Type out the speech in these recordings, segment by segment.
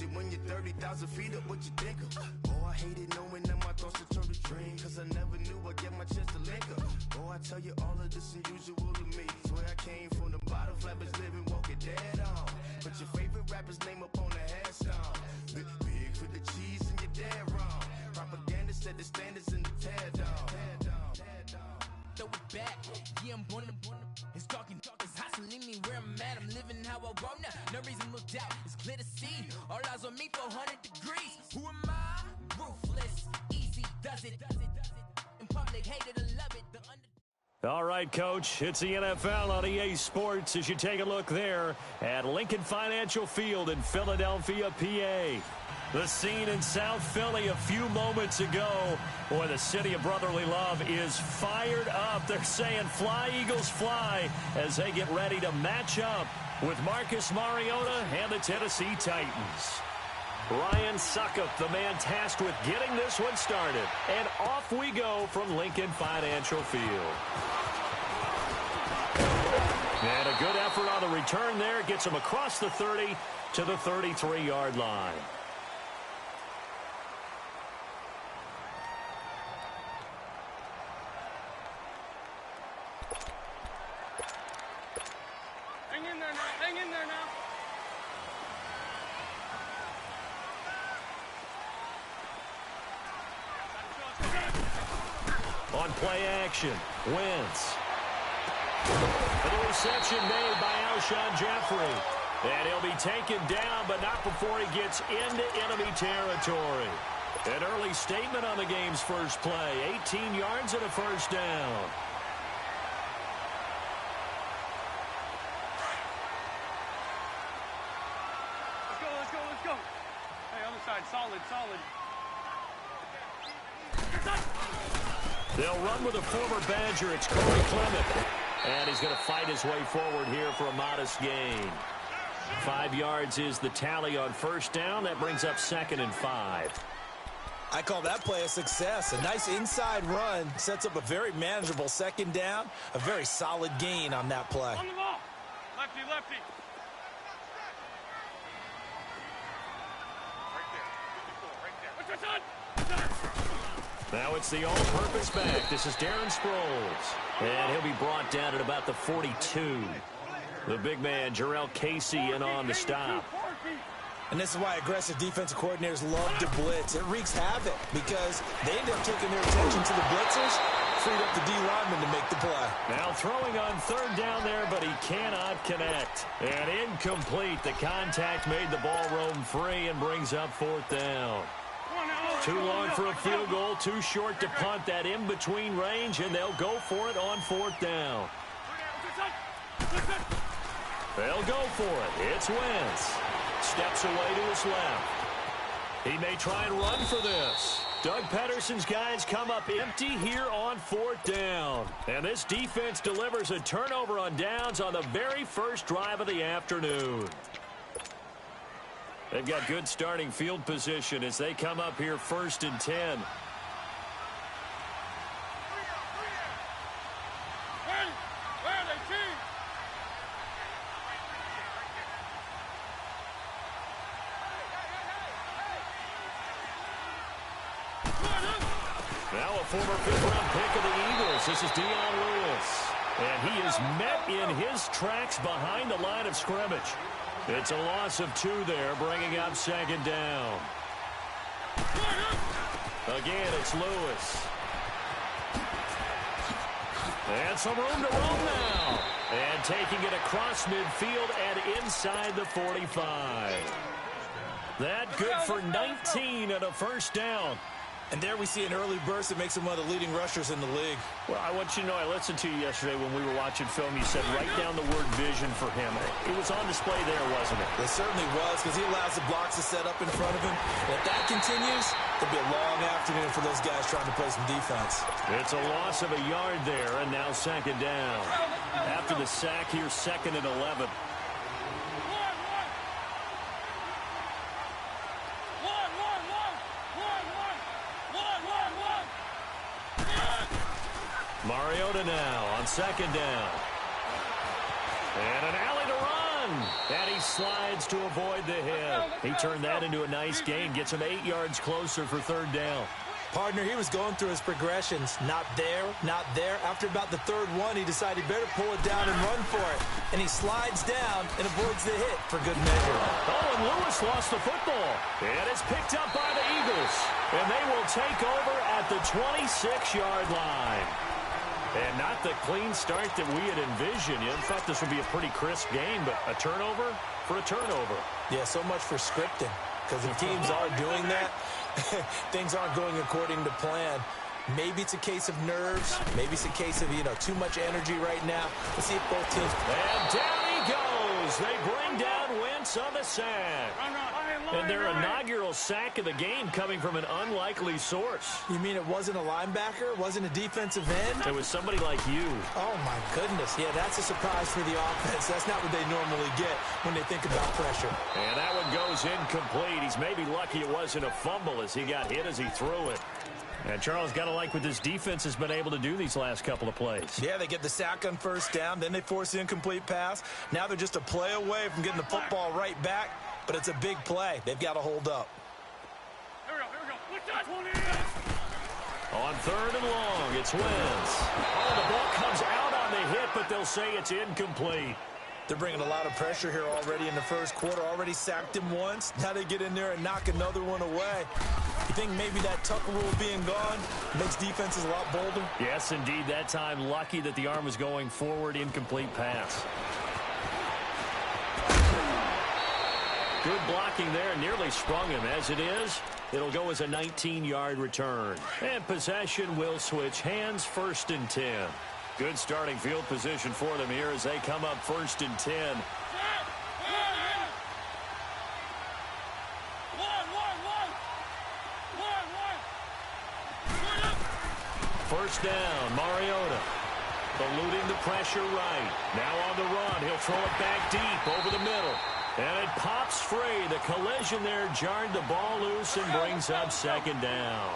you when you're 30,000 feet up, what you think of? Oh, I hated knowing that my thoughts would turn to dream, cause I never knew I'd get my chance to link up. Oh, I tell you all of this unusual to me. Swear I came from the bottom, flappers living, walking dead on. Put your favorite rapper's name up on the headstone. Big for the cheese and you're dead wrong. Propaganda set the standards in the tear down. Throw it back, yeah, I'm born to it's talking, it's hustling me where I'm at. I'm living how I want now. No reason to doubt, it's clear to see. All eyes on me, 400 degrees. Who am I? Ruthless, easy, does it. In public, hate it or love it. All right, Coach, it's the NFL on EA Sports as you take a look there at Lincoln Financial Field in Philadelphia, PA. The scene in South Philly a few moments ago. Boy, the city of brotherly love is fired up. They're saying fly, Eagles, fly as they get ready to match up with Marcus Mariota and the Tennessee Titans. Ryan Suckup, the man tasked with getting this one started. And off we go from Lincoln Financial Field. And a good effort on the return there. Gets him across the 30 to the 33-yard line. Hang in there now. Hang in there now. On play action, Wentz. And the reception made by Alshon Jeffrey. And he'll be taken down, but not before he gets into enemy territory. An early statement on the game's first play. 18 yards and a first down. Let's go. Hey, other side, solid. They'll run with a former Badger. It's Corey Clement. And he's going to fight his way forward here for a modest gain. 5 yards is the tally on first down. That brings up 2nd and 5. I call that play a success. A nice inside run sets up a very manageable 2nd down. A very solid gain on that play. On the ball. Lefty. Right there. Now it's the all-purpose back. This is Darren Sproles. And he'll be brought down at about the 42. The big man, Jarrell Casey, in on the stop. And this is why aggressive defensive coordinators love to blitz. It wreaks havoc because they end up taking their attention to the blitzers, freed up the D lineman to make the play. Now throwing on 3rd down there, but he cannot connect. And incomplete. The contact made the ball roam free and brings up 4th down. Too long for a field goal, too short to punt. That in-between range, and they'll go for it on 4th down. They'll go for it. It's Wentz. Steps away to his left. He may try and run for this. Doug Pedersen's guys come up empty here on 4th down. And this defense delivers a turnover on downs on the very first drive of the afternoon. They've got good starting field position as they come up here 1st and 10. Where are they, team? Now a former 5th-round pick of the Eagles. This is Dion Lewis. And he is met in his tracks behind the line of scrimmage. It's a loss of 2 there, bringing up 2nd down. Again, it's Lewis. And some room to roam now. And taking it across midfield and inside the 45. That good for 19 and a first down. And there we see an early burst that makes him one of the leading rushers in the league. Well, I want you to know, I listened to you yesterday when we were watching film. You said write down the word vision for him. It was on display there, wasn't it? It certainly was, because he allows the blocks to set up in front of him. And if that continues, it'll be a long afternoon for those guys trying to play some defense. It's a loss of a yard there, and now 2nd down. After the sack, here's 2nd and 11. Mariota now on 2nd down. And an alley to run. And he slides to avoid the hit. He turned that into a nice gain. Gets him 8 yards closer for third down. Partner, he was going through his progressions. Not there, not there. After about the third one, he decided better pull it down and run for it. And he slides down and avoids the hit for good measure. Oh, and Lewis lost the football. And it's picked up by the Eagles. And they will take over at the 26-yard line. And not the clean start that we had envisioned. You thought this would be a pretty crisp game, but a turnover for a turnover. Yeah, so much for scripting. Because if teams are doing that, things aren't going according to plan. Maybe it's a case of nerves. Maybe it's a case of, too much energy right now. Let's see if both teams... And down he goes. They bring down Wentz on the sack. And their inaugural sack of the game coming from an unlikely source. You mean it wasn't a linebacker? It wasn't a defensive end? It was somebody like you. Oh, my goodness. Yeah, that's a surprise for the offense. That's not what they normally get when they think about pressure. And that one goes incomplete. He's maybe lucky it wasn't a fumble as he got hit as he threw it. And Charles, got to like what this defense has been able to do these last couple of plays. Yeah, they get the sack on first down, then they force the incomplete pass. Now they're just a play away from getting the football right back, but it's a big play. They've got to hold up. Here we go. On third and long, it's Wentz. Oh, the ball comes out on the hit, but they'll say it's incomplete. They're bringing a lot of pressure here already in the first quarter. Already sacked him once. Now they get in there and knock another one away. You think maybe that tuck rule being gone makes defenses a lot bolder? Yes, indeed. That time, lucky that the arm was going forward. Incomplete pass. Good blocking there. Nearly sprung him. As it is, it'll go as a 19-yard return. And possession will switch hands. 1st and 10. Good starting field position for them here as they come up 1st and 10. First down, Mariota. Eluding the pressure right. Now on the run. He'll throw it back deep over the middle. And it pops free. The collision there jarred the ball loose and brings up 2nd down.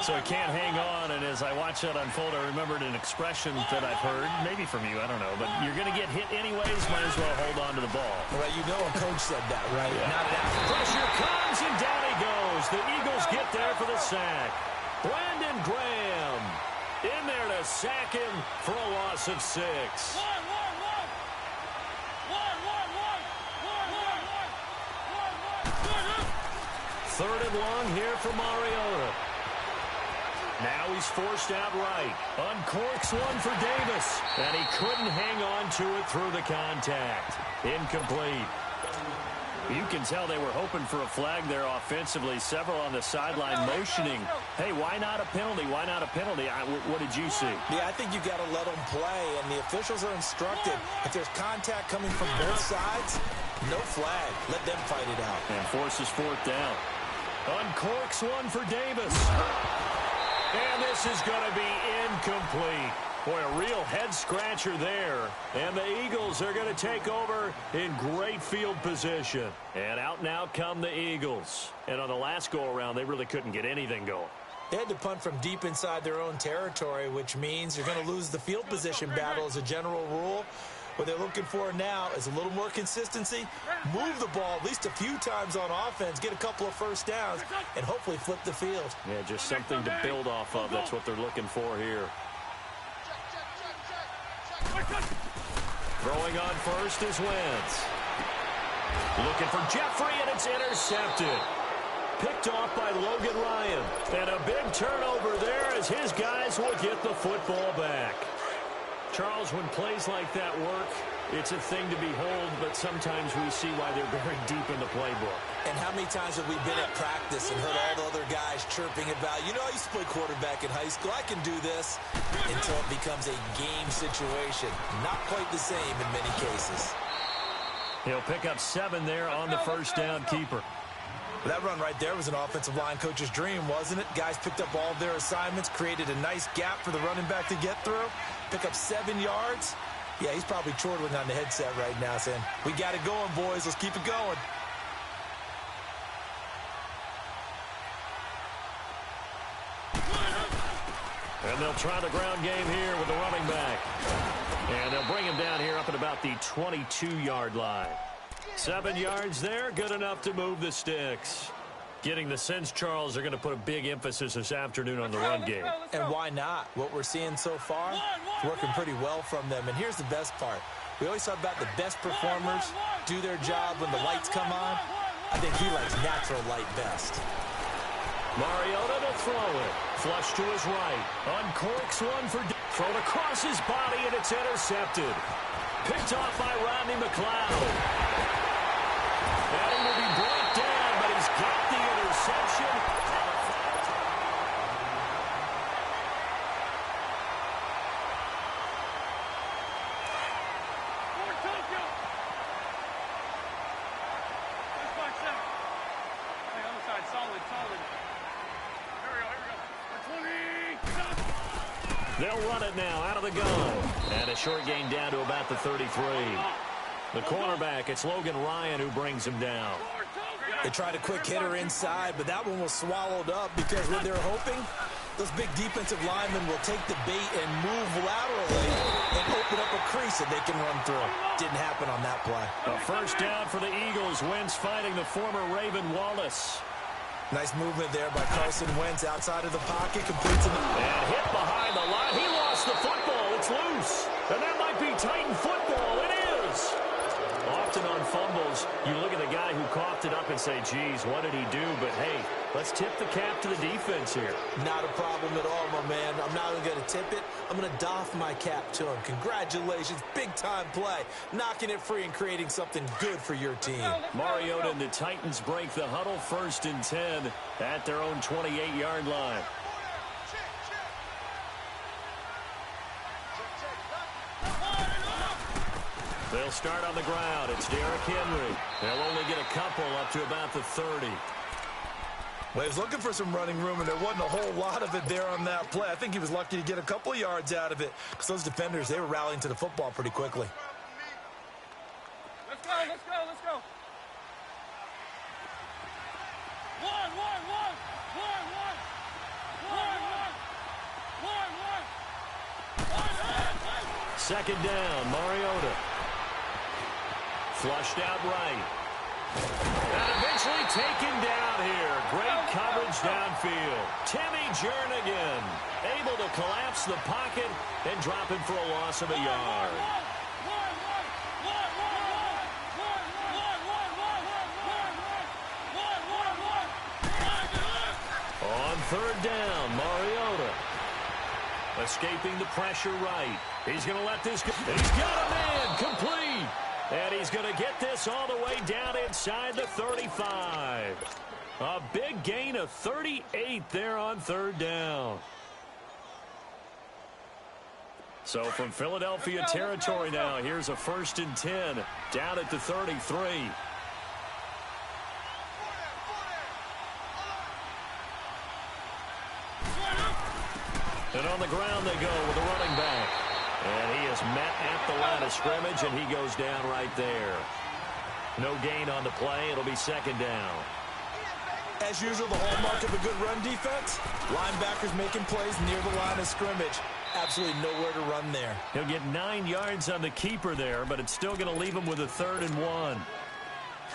So he can't hang on, and as I watch that unfold, I remembered an expression that I've heard, maybe from you, I don't know, but you're going to get hit anyways, might as well hold on to the ball. Well, a coach said that, right? Yeah. Not an athlete. Pressure comes, and down he goes. The Eagles get there for the sack. Brandon Graham in there to sack him for a loss of 6. Third and long here for Mariota. Now he's forced out right. Uncorks one for Davis. And he couldn't hang on to it through the contact. Incomplete. You can tell they were hoping for a flag there offensively. Several on the sideline motioning. Hey, why not a penalty? Why not a penalty? What did you see? Yeah, I think you got to let them play, and the officials are instructed. If there's contact coming from both sides, no flag. Let them fight it out. And forces 4th down. Uncorks one for Davis. And this is going to be incomplete. Boy, a real head-scratcher there. And the Eagles are going to take over in great field position. And out and out come the Eagles. And on the last go-around, they really couldn't get anything going. They had to punt from deep inside their own territory, which means you're going to lose the field position battle as a general rule. What they're looking for now is a little more consistency, move the ball at least a few times on offense, get a couple of first downs, and hopefully flip the field. Yeah, just something to build off of. That's what they're looking for here. Throwing on first is Wentz. Looking for Jeffrey, and it's intercepted. Picked off by Logan Ryan. And a big turnover there as his guys will get the football back. Charles, when plays like that work, it's a thing to behold, but sometimes we see why they're very deep in the playbook. And how many times have we been at practice and heard all the other guys chirping about, I used to play quarterback in high school, I can do this, until it becomes a game situation. Not quite the same in many cases. He'll pick up 7 there on the first down keeper. That run right there was an offensive line coach's dream, wasn't it? Guys picked up all of their assignments, created a nice gap for the running back to get through, pick up 7 yards. Yeah, he's probably chortling on the headset right now saying, we got it going, boys. Let's keep it going. And they'll try the ground game here with the running back. And they'll bring him down here up at about the 22-yard line. 7 yards there, good enough to move the sticks. Getting the sense, Charles, they're going to put a big emphasis this afternoon on the run game. And why not? What we're seeing so far is working pretty well from them. And here's the best part. We always talk about the best performers do their job when the lights come on. I think he likes natural light best. Mariota to throw it. Flush to his right. Uncorks one for... Thrown across his body, and it's intercepted. Picked off by Rodney McLeod. And he will be brought down, but he's got the interception. They'll run it now out of the gun. And a short gain down to about the 33. The cornerback, it's Logan Ryan who brings him down. They tried a quick hitter inside, but that one was swallowed up because what they're hoping, those big defensive linemen will take the bait and move laterally and open up a crease that they can run through. Didn't happen on that play. A first down for the Eagles. Wentz fighting the former Raven Wallace. Nice movement there by Carson Wentz outside of the pocket. Completes it. And hit behind the line. He lost the football. It's loose. And that might be Titan football. It is. Often on fumbles, you look at the guy who coughed it up and say, geez, what did he do? But, hey, let's tip the cap to the defense here. Not a problem at all, my man. I'm not even going to tip it. I'm going to doff my cap to him. Congratulations. Big-time play. Knocking it free and creating something good for your team. Mariota and the Titans break the huddle 1st and 10 at their own 28-yard line. They'll start on the ground. It's Derrick Henry. They'll only get a couple up to about the 30. Well, he was looking for some running room, and there wasn't a whole lot of it there on that play. I think he was lucky to get a couple yards out of it because those defenders, they were rallying to the football pretty quickly. Let's go, let's go, let's go. One. Second down, Mariota. Flushed out right. And eventually taken down here. Great coverage downfield. Timmy Jernigan able to collapse the pocket and drop it for a loss of a yard. On third down, Mariota. Escaping the pressure right. He's going to let this go. He's got a man complete. And he's going to get this all the way down inside the 35. A big gain of 38 there on third down. So from Philadelphia territory now, here's a 1st and 10 down at the 33. And on the ground they go with the running back. And he is met at the line of scrimmage, and he goes down right there. No gain on the play. It'll be second down. As usual, the hallmark of a good run defense, linebackers making plays near the line of scrimmage. Absolutely nowhere to run there. He'll get 9 yards on the keeper there, but it's still going to leave him with a 3rd and 1.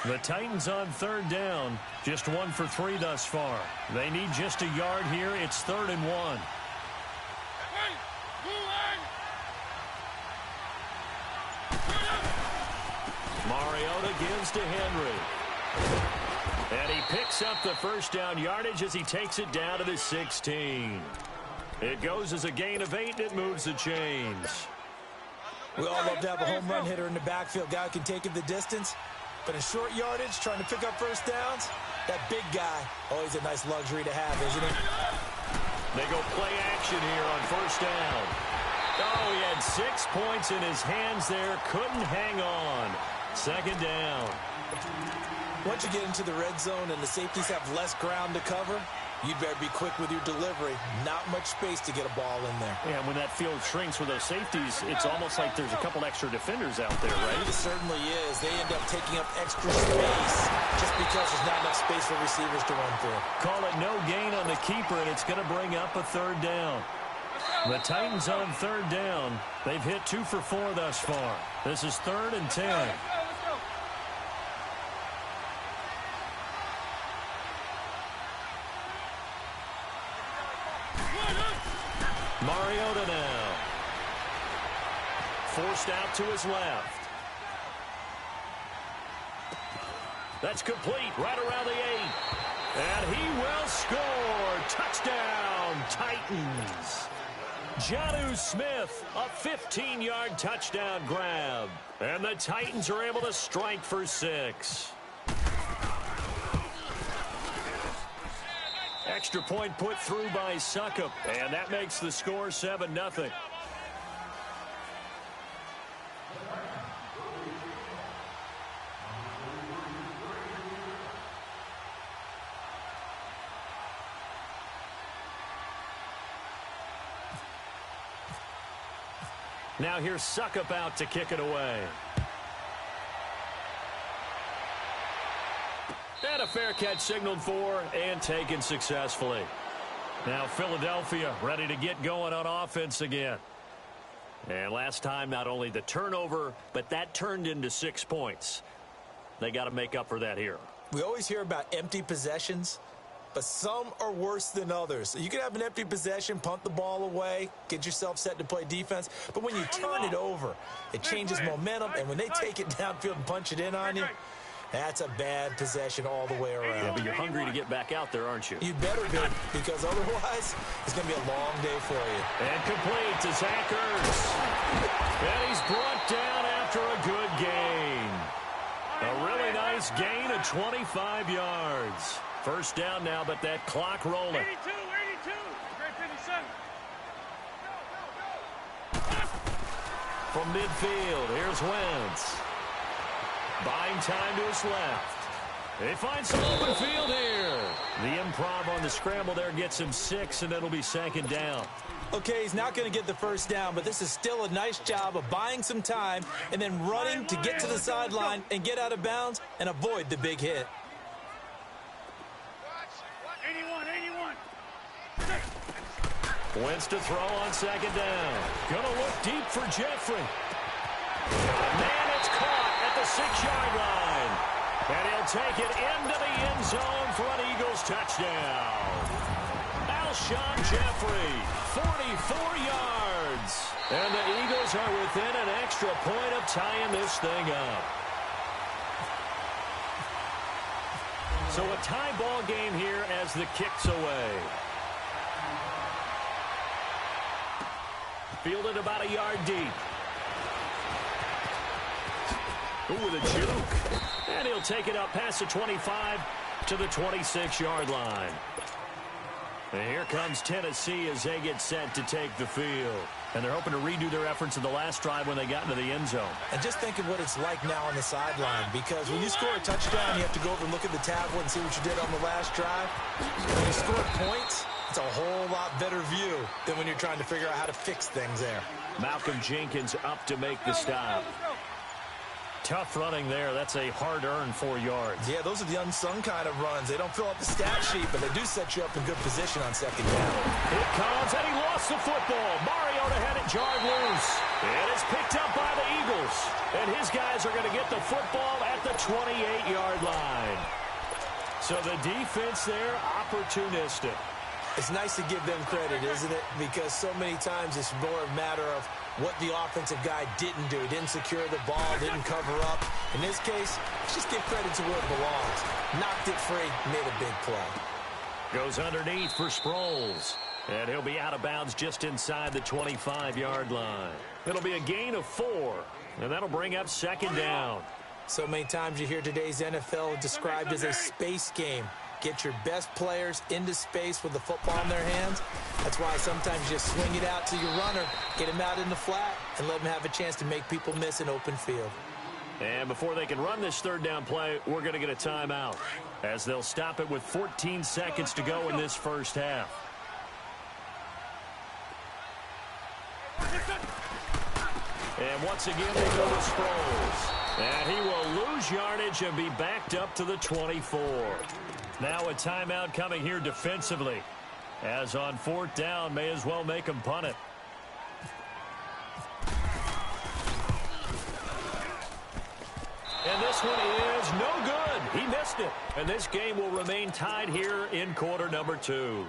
The Titans on third down, just 1 for 3 thus far. They need just a yard here. It's 3rd and 1. Mariota gives to Henry. And he picks up the first down yardage as he takes it down to the 16. It goes as a gain of 8, and it moves the chains. We all love to have a home run hitter in the backfield. Guy who can take it the distance. But in short yardage, trying to pick up first downs, that big guy, always a nice luxury to have, isn't he? They go play action here on first down. Oh, he had 6 points in his hands there. Couldn't hang on. Second down. Once you get into the red zone and the safeties have less ground to cover, you'd better be quick with your delivery. Not much space to get a ball in there. Yeah, when that field shrinks with those safeties, it's almost like there's a couple extra defenders out there, right? It certainly is. They end up taking up extra space just because there's not enough space for receivers to run through. Call it no gain on the keeper, and it's going to bring up a 3rd down. The Titans on third down. They've hit 2 for 4 thus far. This is 3rd and 10. Mariota now. Forced out to his left. That's complete right around the 8. And he will score. Touchdown, Titans. Jonnu Smith, a 15-yard touchdown grab. And the Titans are able to strike for 6. Extra point put through by Succop. And that makes the score 7-0. Now here's Succop out to kick it away. And a fair catch signaled for and taken successfully. Now Philadelphia ready to get going on offense again. And last time, not only the turnover, but that turned into 6 points. They got to make up for that here. We always hear about empty possessions, but some are worse than others. You can have an empty possession, punt the ball away, get yourself set to play defense. But when you turn it over, it changes momentum. And when they take it downfield and punch it in on you, that's a bad possession all the way around. Yeah, but you're hungry to get back out there, aren't you? You better be, because otherwise it's going to be a long day for you. And complete to Zach Ertz. And he's brought down after a good gain. A really nice gain of 25 yards. First down now, but that clock rolling. 82, 82. Great 57. From midfield, here's Wentz. Buying time to his left. They find some open field here. The improv on the scramble there gets him 6, and it'll be 2nd down. Okay, he's not going to get the first down, but this is still a nice job of buying some time and then running to get to the sideline and get out of bounds and avoid the big hit. 81. Wentz to throw on 2nd down. Gonna look deep for Jeffrey. Man, it's caught at the 6-yard line. And he'll take it into the end zone for an Eagles touchdown. Alshon Jeffrey, 44 yards. And the Eagles are within an extra point of tying this thing up. So a tie ball game here as the kick's away. Fielded about a yard deep. Ooh, with a juke. And he'll take it up past the 25 to the 26-yard line. And here comes Tennessee as they get set to take the field. And they're hoping to redo their efforts in the last drive when they got into the end zone. And just think of what it's like now on the sideline, because when you score a touchdown, you have to go over and look at the tablet and see what you did on the last drive. When you score points, it's a whole lot better view than when you're trying to figure out how to fix things there. Malcolm Jenkins up to make the stop. Tough running there. That's a hard-earned 4 yards. Yeah, those are the unsung kind of runs. They don't fill up the stat sheet, but they do set you up in good position on 2nd down. It comes, and he lost the football. Mariota had it jarred loose. It is picked up by the Eagles. And his guys are going to get the football at the 28-yard line. So the defense there, opportunistic. It's nice to give them credit, isn't it? Because so many times it's more a matter of what the offensive guy didn't do. Didn't secure the ball, didn't cover up. In this case, let's just give credit to where it belongs. Knocked it free, made a big play. Goes underneath for Sproles. And he'll be out of bounds just inside the 25-yard line. It'll be a gain of 4. And that'll bring up 2nd down. So many times you hear today's NFL described as a space game. Get your best players into space with the football in their hands. That's why sometimes you just swing it out to your runner, get him out in the flat, and let him have a chance to make people miss an open field. And before they can run this 3rd down play, we're going to get a timeout, as they'll stop it with 14 seconds to go in this first half. And once again, they go to Sproles. And he will lose yardage and be backed up to the 24. Now a timeout coming here defensively. As on 4th down, may as well make him punt it. And this one is no good. He missed it. And this game will remain tied here in quarter number 2.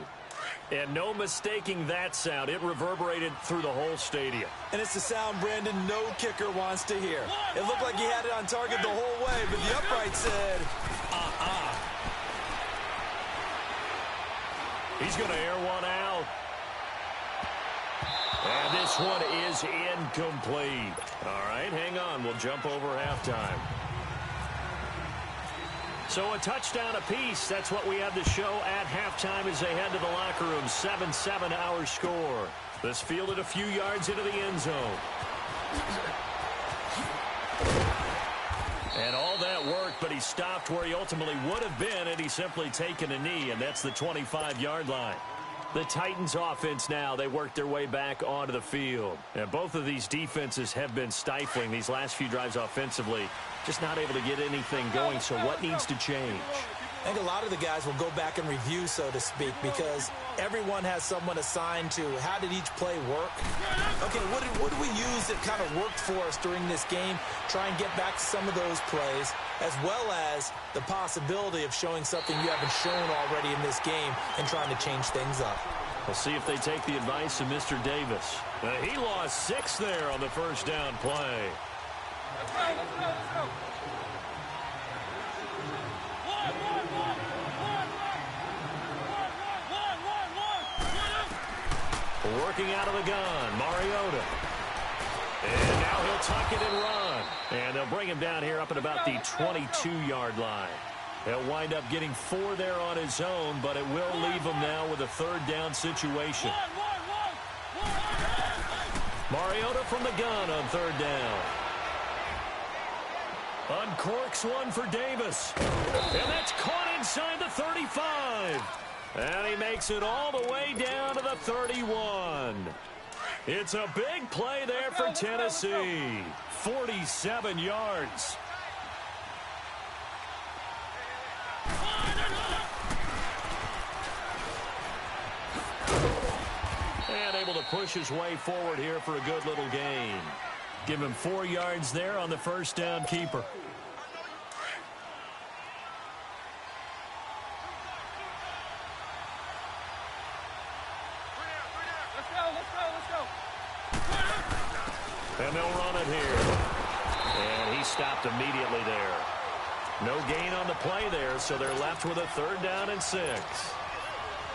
And no mistaking that sound. It reverberated through the whole stadium. And it's the sound, Brandon, no kicker wants to hear. It looked like he had it on target the whole way, but the upright said, He's going to air one out. And this one is incomplete. All right, hang on. We'll jump over halftime. So a touchdown apiece. That's what we have to show at halftime as they head to the locker room. 7-7 our score. This fielded a few yards into the end zone. And all that worked, but he stopped where he ultimately would have been had he simply taken a knee, and that's the 25-yard line. The Titans offense now, they work their way back onto the field. And both of these defenses have been stifling these last few drives offensively. Just not able to get anything going, so what needs to change? I think a lot of the guys will go back and review, so to speak, because everyone has someone assigned to how did each play work. Okay, what did we use that kind of worked for us during this game? Try and get back to some of those plays, as well as the possibility of showing something you haven't shown already in this game and trying to change things up. We'll see if they take the advice of Mr. Davis. He lost 6 there on the first down play. Working out of the gun, Mariota. And now he'll tuck it and run. And they'll bring him down here up at about the 22-yard line. He'll wind up getting 4 there on his own, but it will leave him now with a 3rd down situation. Mariota from the gun on 3rd down. Uncorks one for Davis. And that's caught inside the 35. And he makes it all the way down to the 31. It's a big play there for Tennessee. 47 yards. And able to push his way forward here for a good little gain. Give him 4 yards there on the first down keeper. And they'll run it here. And he stopped immediately there. No gain on the play there, so they're left with a 3rd down and 6.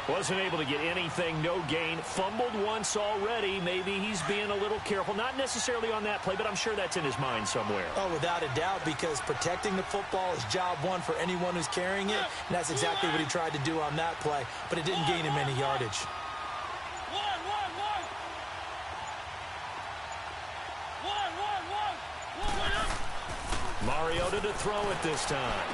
Wasn't able to get anything, no gain. Fumbled once already. Maybe he's being a little careful. Not necessarily on that play, but I'm sure that's in his mind somewhere. Oh, without a doubt, because protecting the football is job one for anyone who's carrying it. And that's exactly what he tried to do on that play, but it didn't gain him any yardage. Mariota to throw it this time.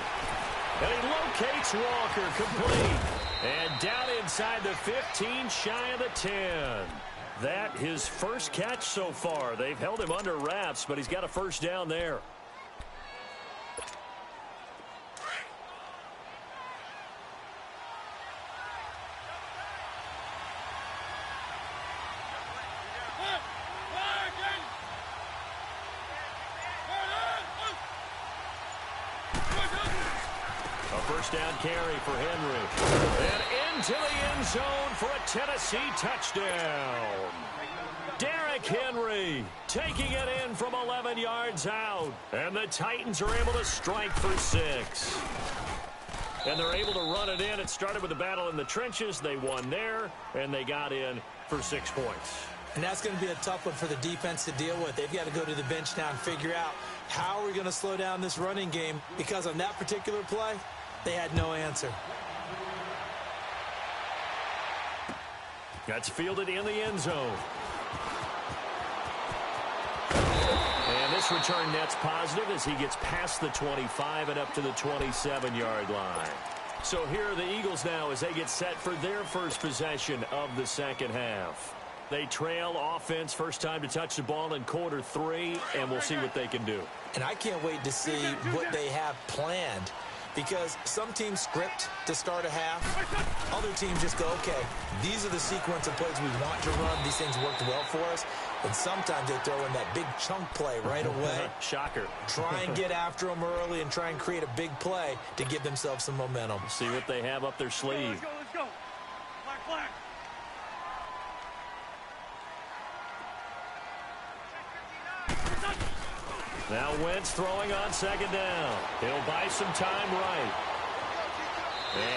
And he locates Walker, complete. And down inside the 15, shy of the 10. That his first catch so far. They've held him under wraps, but he's got a 1st down there. First down carry for Henry. And into the end zone for a Tennessee touchdown. Derrick Henry taking it in from 11 yards out. And the Titans are able to strike for 6. And they're able to run it in. It started with a battle in the trenches. They won there, and they got in for 6 points. And that's going to be a tough one for the defense to deal with. They've got to go to the bench now and figure out how are we going to slow down this running game, because on that particular play, they had no answer. That's fielded in the end zone. And this return net's positive as he gets past the 25 and up to the 27-yard line. So here are the Eagles now as they get set for their first possession of the second half. They trail offense, first time to touch the ball in quarter 3, and we'll see what they can do. And I can't wait to see what they have planned. because some teams script to start a half. Other teams just go, okay, these are the sequence of plays we want to run. These things worked well for us. And sometimes they throw in that big chunk play right away. Shocker. Try and get after them early and try and create a big play to give themselves some momentum. See what they have up their sleeve. Let's go, let's go. Flag, flag. Now Wentz throwing on second down. He'll buy some time right.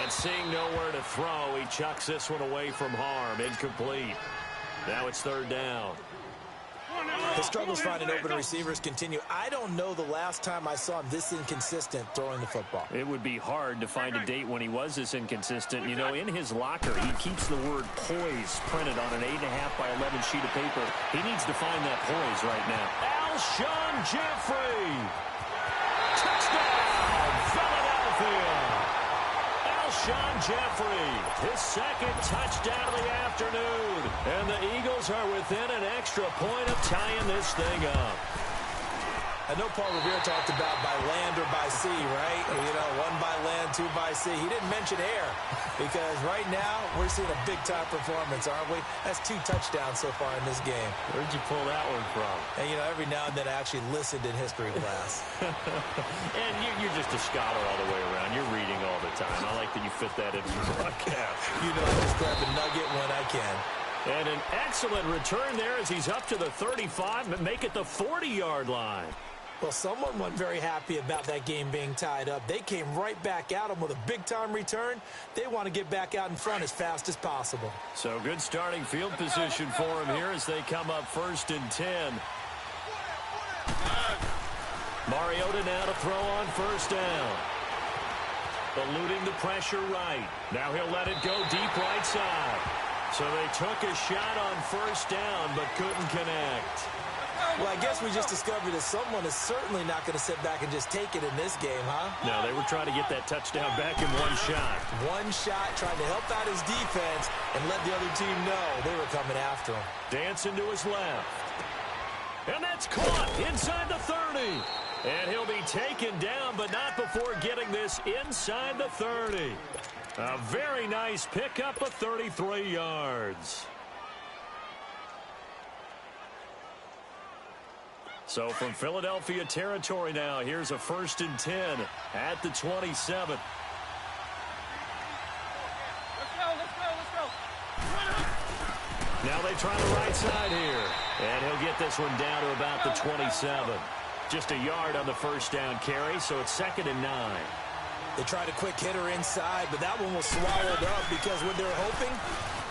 And seeing nowhere to throw, he chucks this one away from harm. Incomplete. Now it's third down. The struggles finding open receivers continue. I don't know the last time I saw him this inconsistent throwing the football. It would be hard to find a date when he was this inconsistent. You know, in his locker, he keeps the word poise printed on an 8.5 by 11 sheet of paper. He needs to find that poise right now. Alshon Jeffrey. Touchdown, Philadelphia. Alshon Jeffrey, his second touchdown of the afternoon. And the Eagles are within an extra point of tying this thing up. I know Paul Revere talked about by land or by sea, right? You know, one by land, two by sea. He didn't mention air because right now we're seeing a big-time performance, aren't we? That's 2 touchdowns so far in this game. Where'd you pull that one from? And, you know, every now and then I actually listened in history class. And you're just a scholar all the way around. You're reading all the time. I like that you fit that into your broadcast. You know, I just grab a nugget when I can. And an excellent return there as he's up to the 35 and make it the 40-yard line. Well, someone wasn't very happy about that game being tied up. They came right back at him with a big-time return. They want to get back out in front as fast as possible. So good starting field position for him here as they come up 1st and 10. Mariota now to throw on 1st down. Eluding the pressure right. Now he'll let it go deep right side. So they took a shot on 1st down but couldn't connect. Well, I guess we just discovered that someone is certainly not going to sit back and just take it in this game, huh? No, they were trying to get that touchdown back in one shot. One shot, trying to help out his defense and let the other team know they were coming after him. Dancing to his left. And that's caught inside the 30. And he'll be taken down, but not before getting this inside the 30. A very nice pickup of 33 yards. So from Philadelphia territory now, here's a 1st and 10 at the 27. Let's go, let's go. Now they try the right side here. And he'll get this one down to about the 27. Just a yard on the 1st down carry, so it's 2nd and 9. They tried a quick hitter inside, but that one was swallowed up because what they're hoping,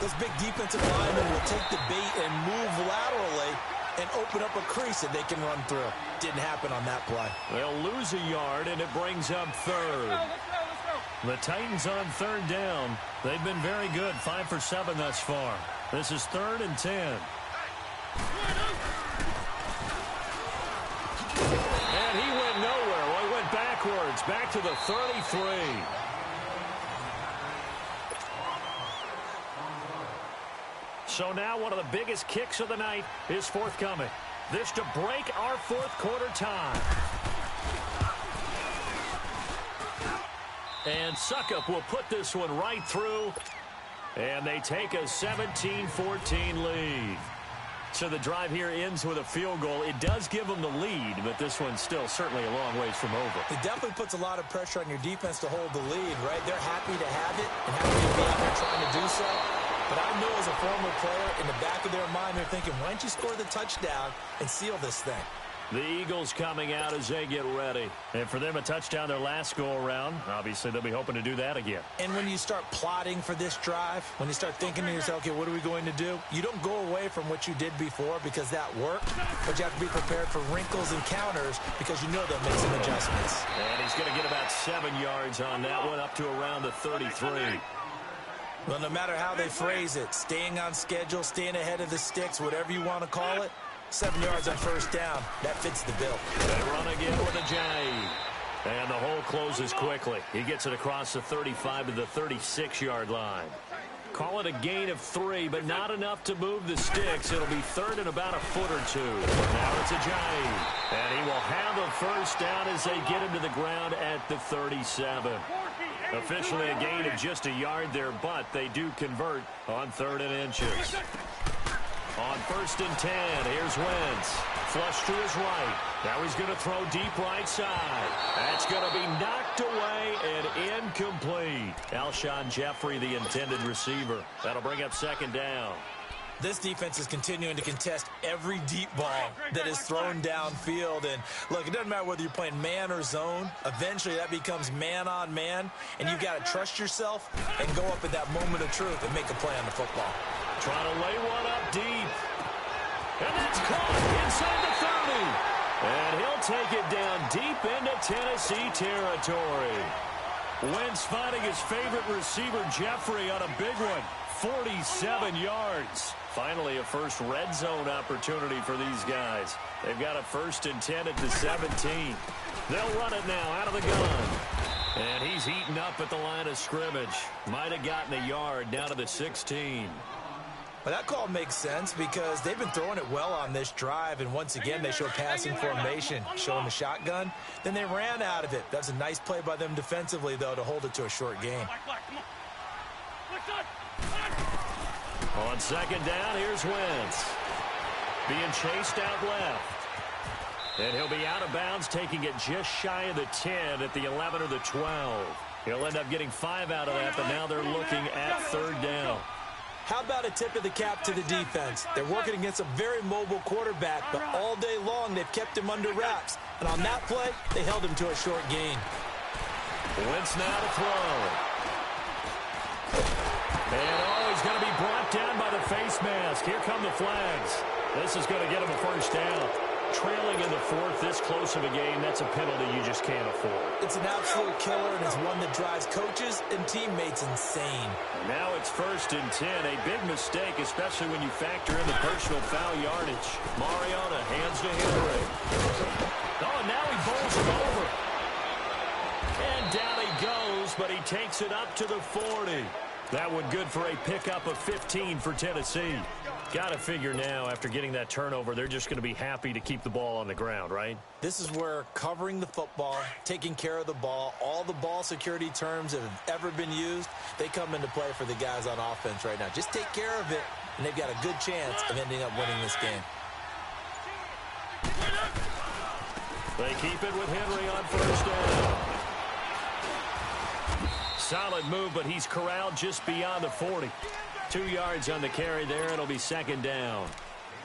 those big defensive linemen will take the bait and move laterally and open up a crease that they can run through. Didn't happen on that play. They'll lose a yard, and it brings up 3rd. Let's go. The Titans on 3rd down. They've been very good, 5 for 7 thus far. This is 3rd and 10. And he went nowhere. Well, he went backwards, back to the 33. So now one of the biggest kicks of the night is forthcoming. This to break our 4th quarter tie. And Suckup will put this one right through. And they take a 17-14 lead. So the drive here ends with a field goal. It does give them the lead, but this one's still certainly a long ways from over. It definitely puts a lot of pressure on your defense to hold the lead, right? They're happy to have it and happy to be out there trying to do so. But I know as a former player, in the back of their mind, they're thinking, why don't you score the touchdown and seal this thing? The Eagles coming out as they get ready. And for them, a touchdown their last go-around. Obviously, they'll be hoping to do that again. And when you start plotting for this drive, when you start thinking to yourself, okay, what are we going to do? You don't go away from what you did before because that worked, but you have to be prepared for wrinkles and counters because you know they'll make some adjustments. And he's going to get about 7 yards on that one, up to around the 33. Well, no matter how they phrase it, staying on schedule, staying ahead of the sticks, whatever you want to call it, 7 yards on 1st down. That fits the bill. They run again with a J. And the hole closes quickly. He gets it across the 35 to the 36-yard line. Call it a gain of 3, but not enough to move the sticks. It'll be third and about a foot or two. Now it's Ajayi. And he will have a first down as they get him to the ground at the 37. Officially a gain of just a yard there, but they do convert on 3rd and inches. On 1st and 10, here's Wentz. Flush to his right. Now he's going to throw deep right side. That's going to be knocked away and incomplete. Alshon Jeffrey, the intended receiver. That'll bring up 2nd down. This defense is continuing to contest every deep ball that is thrown downfield. And, look, it doesn't matter whether you're playing man or zone. Eventually, that becomes man-on-man, and you've got to trust yourself and go up at that moment of truth and make a play on the football. Trying to lay one up deep. And that's caught inside the 30. And he'll take it down deep into Tennessee territory. Wentz finding his favorite receiver, Jeffrey, on a big one. 47 yards. Finally, a first red zone opportunity for these guys. They've got a 1st and 10 at the 17. They'll run it now out of the gun. And he's eaten up at the line of scrimmage. Might have gotten a yard down to the 16. Well, that call makes sense because they've been throwing it well on this drive, and once again they show passing formation, showing the shotgun. Then they ran out of it. That's a nice play by them defensively, though, to hold it to a short gain. On 2nd down, here's Wentz. Being chased out left. And he'll be out of bounds, taking it just shy of the 10 at the 11 or the 12. He'll end up getting 5 out of that, but now they're looking at 3rd down. How about a tip of the cap to the defense? They're working against a very mobile quarterback, but all day long they've kept him under wraps. And on that play, they held him to a short gain. Wentz now to throw. And he's going to be brought down by the face mask. Here come the flags. This is going to get him a first down. Trailing in the 4th, this close of a game, that's a penalty you just can't afford. It's an absolute killer, and it's one that drives coaches and teammates insane. Now it's 1st and 10. A big mistake, especially when you factor in the personal foul yardage. Mariota hands to Henry. Oh, and now he bowls him over. And down he goes, but he takes it up to the 40. That one good for a pickup of 15 for Tennessee. Got to figure now, after getting that turnover, they're just going to be happy to keep the ball on the ground, right? This is where covering the football, taking care of the ball, all the ball security terms that have ever been used, they come into play for the guys on offense right now. Just take care of it, and they've got a good chance of ending up winning this game. They keep it with Henry on 1st down. Solid move, but he's corralled just beyond the 40. 2 yards on the carry there. It'll be 2nd down.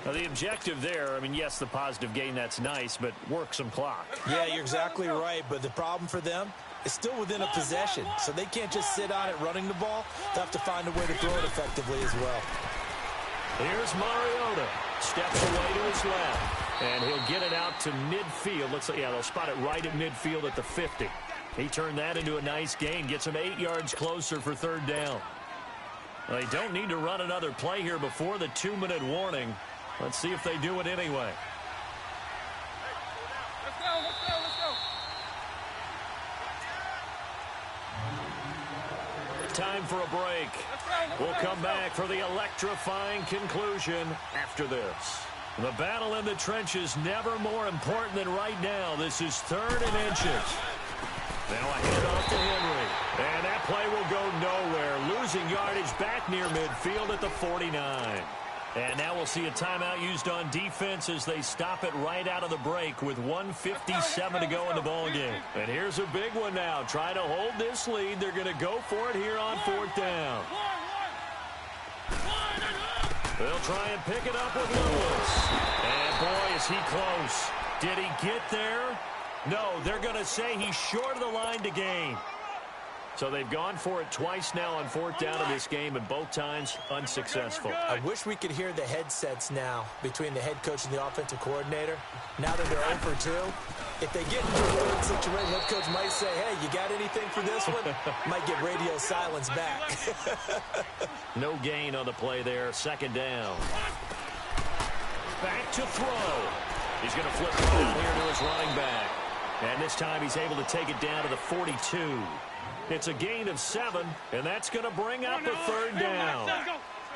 Now, the objective there, I mean, yes, the positive gain, that's nice, but work some clock. Yeah, you're exactly right, but the problem for them is still within a possession, so they can't just sit on it running the ball. They'll have to find a way to throw it effectively as well. Here's Mariota. Steps away to his left, and he'll get it out to midfield. Looks like, yeah, they'll spot it right at midfield at the 50. He turned that into a nice gain, gets him 8 yards closer for 3rd down. Well, they don't need to run another play here before the 2-minute warning. Let's see if they do it anyway. Let's go. Time for a break. We'll come back for the electrifying conclusion after this. The battle in the trenches never more important than right now. This is 3rd and inches. Now a handoff to Henry. And that play will go nowhere. Losing yardage back near midfield at the 49. And now we'll see a timeout used on defense as they stop it right out of the break with 1:57 to go in the ballgame. And here's a big one now. Trying to hold this lead. They're going to go for it here on 4th down. They'll try and pick it up with Lewis. And boy, is he close. Did he get there? No, they're going to say he's short of the line to gain. So they've gone for it twice now on 4th down in this game, and both times unsuccessful. I wish we could hear the headsets now between the head coach and the offensive coordinator. Now that they're 0 for 2, if they get into a third situation, head coach might say, hey, you got anything for this one? Might get radio silence back. No gain on the play there. 2nd down. Back to throw. He's going to flip it out here to his running back. And this time he's able to take it down to the 42. It's a gain of 7, and that's going to bring up a third down.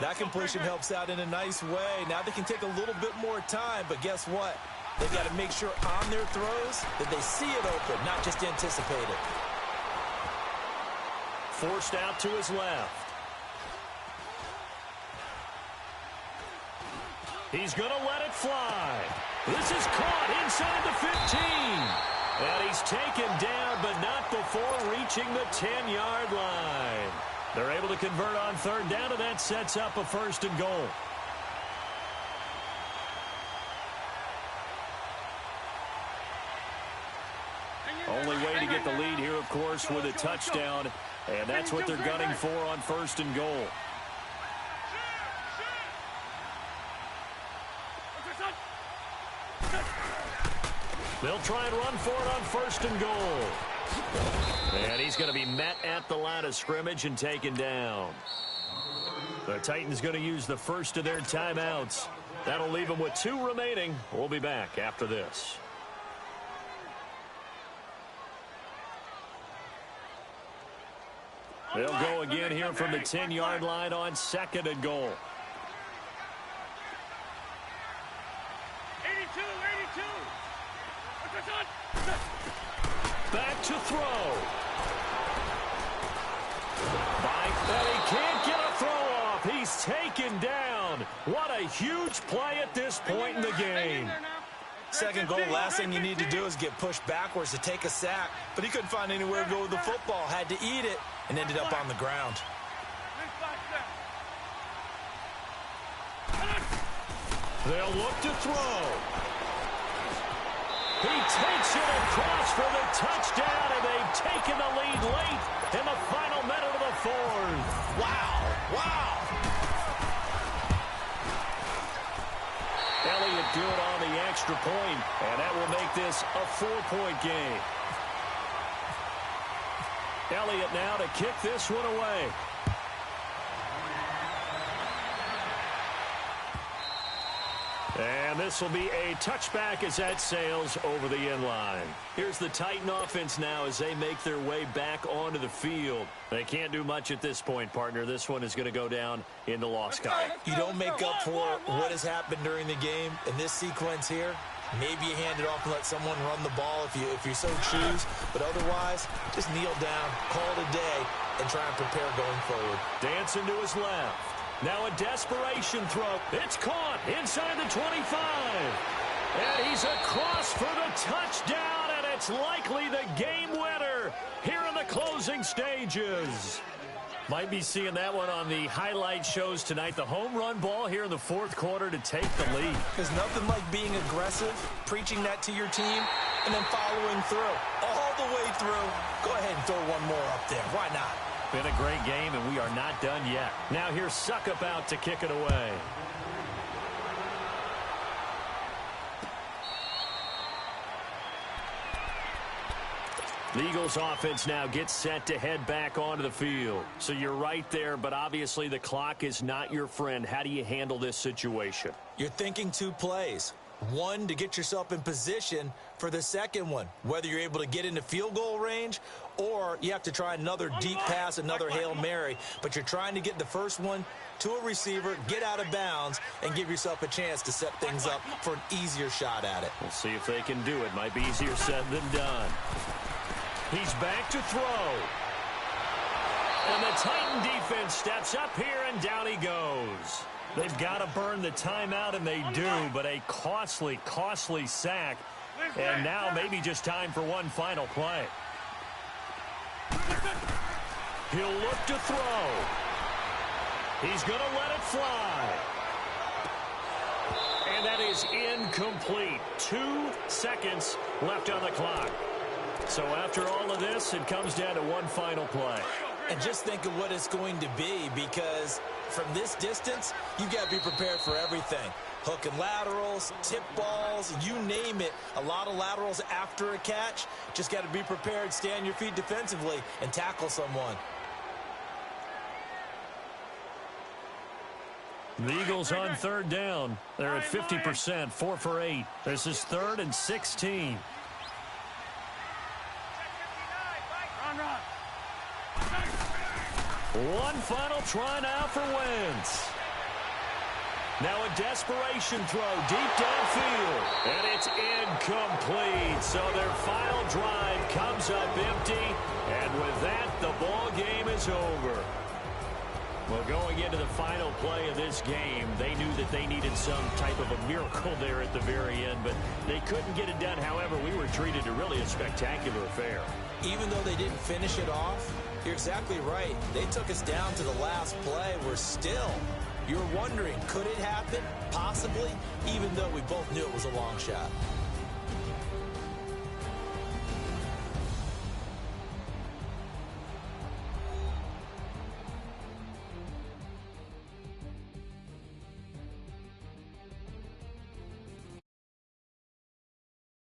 That completion helps out in a nice way. Now they can take a little bit more time, but guess what? They've got to make sure on their throws that they see it open, not just anticipate it. Forced out to his left. He's going to let it fly. This is caught inside the 15. And he's taken down, but not before reaching the 10-yard line. They're able to convert on third down, and that sets up a 1st and goal. Only way to get the lead here, of course, with a touchdown. And that's what they're gunning for on 1st and goal. They'll try and run for it on 1st and goal. And he's going to be met at the line of scrimmage and taken down. The Titans going to use the first of their timeouts. That'll leave them with 2 remaining. We'll be back after this. They'll go again here from the 10-yard line on 2nd and goal. 82. Back to throw. And he can't get a throw off. He's taken down. What a huge play at this point in the game. 2nd goal, last thing you need to do is get pushed backwards to take a sack. But he couldn't find anywhere to go with the football. Had to eat it and ended up on the ground. They'll look to throw. He takes it across for the touchdown, and they've taken the lead late in the final minute of the 4th. Wow. Elliott do it on the extra point, and that will make this a 4-point game. Elliott now to kick this one away. And this will be a touchback as that sails over the end line. Here's the Titan offense now as they make their way back onto the field. They can't do much at this point, partner. This one is going to go down in the loss column. You don't make up for what has happened during the game in this sequence here. Maybe you hand it off and let someone run the ball if you so choose. But otherwise, just kneel down, call it a day, and try and prepare going forward. Dancing to his left. Now a desperation throw. It's caught inside the 25. And he's across for the touchdown, and it's likely the game winner here in the closing stages. Might be seeing that one on the highlight shows tonight. The home run ball here in the 4th quarter to take the lead. There's nothing like being aggressive, preaching that to your team, and then following through. All the way through. Go ahead and throw one more up there. Why not? Been a great game, and we are not done yet. Now here's Suckup out to kick it away. The Eagles offense now gets set to head back onto the field. So you're right there, but obviously the clock is not your friend. How do you handle this situation? You're thinking 2 plays. One, to get yourself in position for the second one, whether you're able to get into field goal range or you have to try another deep pass, another Hail Mary. But you're trying to get the first one to a receiver, get out of bounds, and give yourself a chance to set things up for an easier shot at it. We'll see if they can do it. Might be easier said than done. He's back to throw. And the Titan defense steps up here, and down he goes. They've got to burn the timeout, and they do, but a costly, costly sack. And now maybe just time for one final play. He'll look to throw. He's going to let it fly. And that is incomplete. 2 seconds left on the clock. So after all of this, it comes down to one final play. And just think of what it's going to be, because from this distance, you've got to be prepared for everything. Hook and laterals, tip balls, you name it. A lot of laterals after a catch. Just got to be prepared, stay on your feet defensively, and tackle someone. The Eagles on 3rd down. They're at 50%, 4 for 8. This is 3rd and 16. One final try now for Wentz. Now a desperation throw deep downfield, and it's incomplete. So their final drive comes up empty, and with that, the ball game is over. Well, going into the final play of this game, they knew that they needed some type of a miracle there at the very end, but they couldn't get it done. However, we were treated to really a spectacular affair. Even though they didn't finish it off, you're exactly right. They took us down to the last play. You're wondering, could it happen? Possibly, even though we both knew it was a long shot.